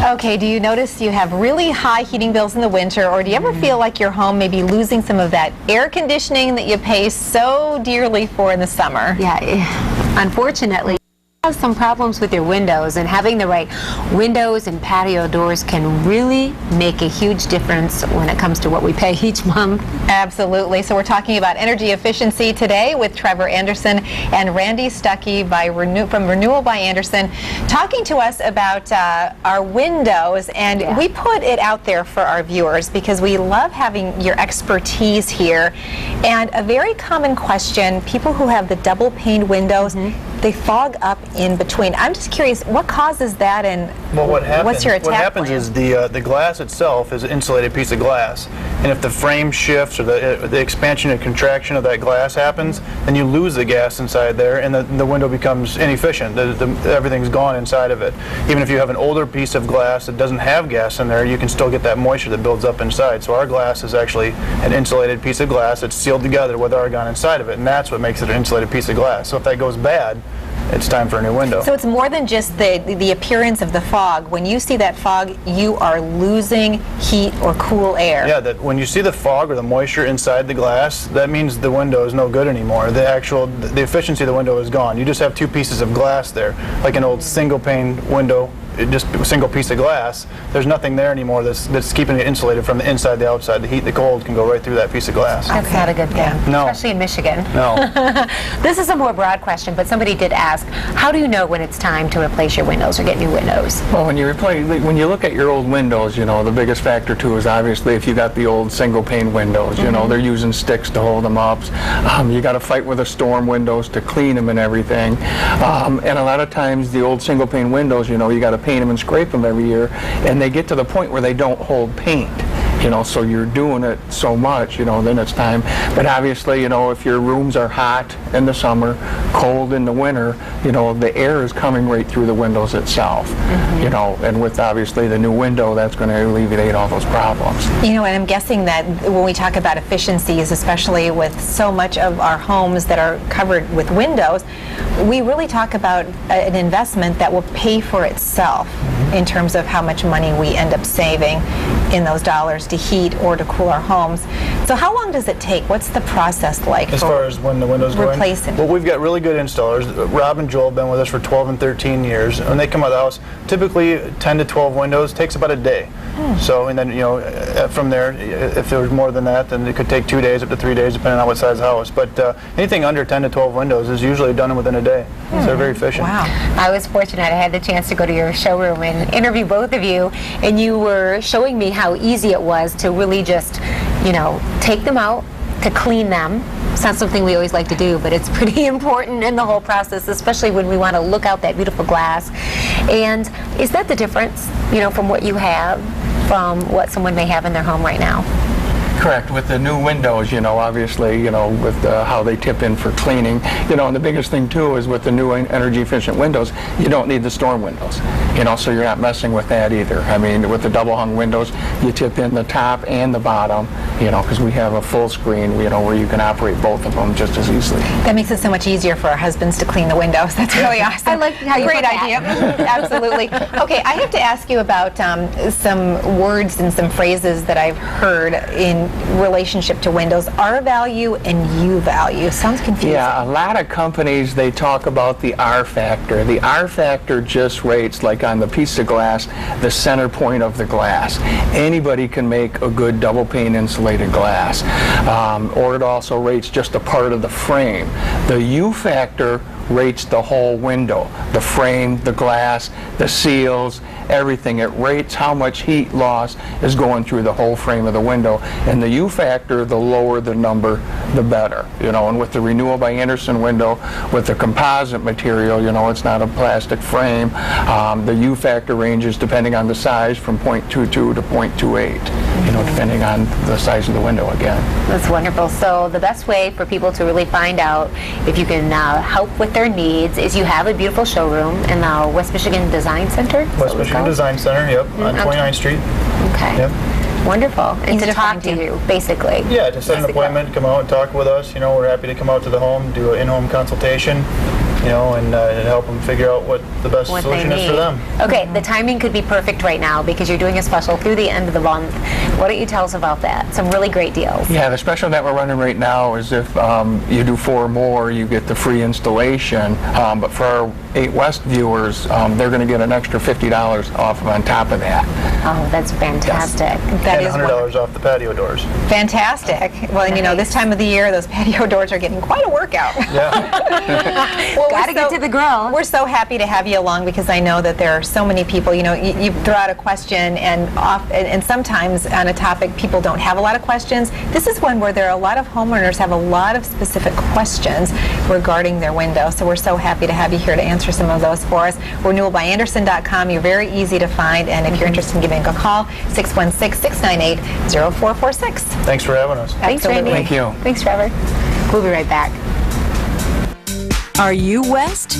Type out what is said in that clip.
Okay, do you notice you have really high heating bills in the winter, or do you ever feel like your home may be losing some of that air conditioning that you pay so dearly for in the summer? Yeah, unfortunately, you have some problems with your windows, and having the right windows and patio doors can really make a huge difference when it comes to what we pay each month. Absolutely. So we're talking about energy efficiency today with Trevor Andersen and Randy Stuckey from Renewal by Andersen, talking to us about our windows. And we put it out there for our viewers because we love having your expertise here. And a very common question, people who have the double pane windows, they fog up in between. I'm just curious, what causes that, and what's your attack What happens plan? is the glass itself is an insulated piece of glass, and if the frame shifts or the expansion and contraction of that glass happens, then you lose the gas inside there, and the window becomes inefficient. Everything's gone inside of it. Even if you have an older piece of glass that doesn't have gas in there, you can still get that moisture that builds up inside. So our glass is actually an insulated piece of glass that's sealed together with argon inside of it, and that's what makes it an insulated piece of glass. So if that goes bad, it's time for a new window. So it's more than just the appearance of the fog. When you see that fog, you are losing heat or cool air. Yeah, that when you see the fog or the moisture inside the glass, that means the window is no good anymore. The efficiency of the window is gone. You just have two pieces of glass there, like an old single pane window, just a single piece of glass. There's nothing there anymore that's keeping it insulated from the inside to the outside. The heat, the cold can go right through that piece of glass. That's not a good thing, No. especially in Michigan. No. This is a more broad question, but somebody did ask, how do you know when it's time to replace your windows or get new windows? Well, when you look at your old windows, the biggest factor too is obviously if you got the old single pane windows, they're using sticks to hold them up. You got to fight with the storm windows to clean them and everything. And a lot of times the old single pane windows, you got to paint them and scrape them every year, and they get to the point where they don't hold paint. So you're doing it so much, then it's time. But obviously, if your rooms are hot in the summer, cold in the winter, the air is coming right through the windows itself. And with obviously the new window, that's going to alleviate all those problems. And I'm guessing that when we talk about efficiencies, especially with so much of our homes that are covered with windows, we really talk about an investment that will pay for itself in terms of how much money we end up saving in those dollars to heat or to cool our homes. So how long does it take? What's the process like as far as when the windows go in? Replacing? Well, we've got really good installers. Rob and Joel have been with us for 12 and 13 years. When they come out of the house, typically 10 to 12 windows takes about a day. So, and then, from there, if there's more than that, then it could take 2 days up to 3 days, depending on what size of the house. But anything under 10 to 12 windows is usually done within a day. So they're very efficient. Wow. I was fortunate. I had the chance to go to your showroom and interview both of you, and you were showing me how easy it was to really just, take them out, to clean them. It's not something we always like to do, but it's pretty important in the whole process, especially when we want to look out that beautiful glass. And is that the difference, from what you have, from what someone may have in their home right now? Correct. With the new windows, obviously, with how they tip in for cleaning, and the biggest thing too is with the new energy efficient windows, you don't need the storm windows, so you're not messing with that either. I mean, with the double hung windows, you tip in the top and the bottom, because we have a full screen, where you can operate both of them just as easily. That makes it so much easier for our husbands to clean the windows. That's really awesome. I like how you Great put idea. Absolutely. Okay, I have to ask you about some words and some phrases that I've heard in relationship to windows. R value and U value. Sounds confusing. Yeah, a lot of companies, they talk about the R factor. The R factor just rates, like on the piece of glass, the center point of the glass. Anybody can make a good double pane insulated glass. Or it also rates just a part of the frame. The U factor rates the whole window, the frame, the glass, the seals, everything. It rates how much heat loss is going through the whole frame of the window. And the U factor, the lower the number, the better. And with the Renewal by Andersen window, with the composite material, it's not a plastic frame. The U factor ranges, depending on the size, from 0.22 to 0.28, depending on the size of the window again. That's wonderful. So the best way for people to really find out if you can help with their needs is you have a beautiful showroom in the West Michigan Design Center. West Michigan Design Center, yep, on 29th Street. Okay. Yep. Wonderful. And Easy to to talk find to you. you, basically. Yeah, just set an appointment, come out and talk with us. You know, we're happy to come out to the home, do an in-home consultation, you know, and help them figure out what the best What solution they is for need. them. Okay, the timing could be perfect right now because you're doing a special through the end of the month. Why don't you tell us about that? Some really great deals. Yeah, the special that we're running right now is if you do 4 or more, you get the free installation. But for our 8 West viewers, they're going to get an extra $50 off on top of that. Oh, that's fantastic. That And is $100 off the patio doors. fantastic. Well, and you know, this time of the year, those patio doors are getting quite a workout. Yeah. Well, Gotta get to the grill. We're so happy to have you along because I know that there are so many people, you know, you throw out a question and sometimes on a topic people don't have a lot of questions. This is one where there are a lot of homeowners have a lot of specific questions regarding their window. So we're so happy to have you here to answer some of those for us. RenewalByAndersen.com. You're very easy to find, and if you're interested in giving a call, 616-698-0446. Thanks for having us. Thanks, Absolutely. Randy. Thank you. Thanks, Trevor. We'll be right back. Are you West?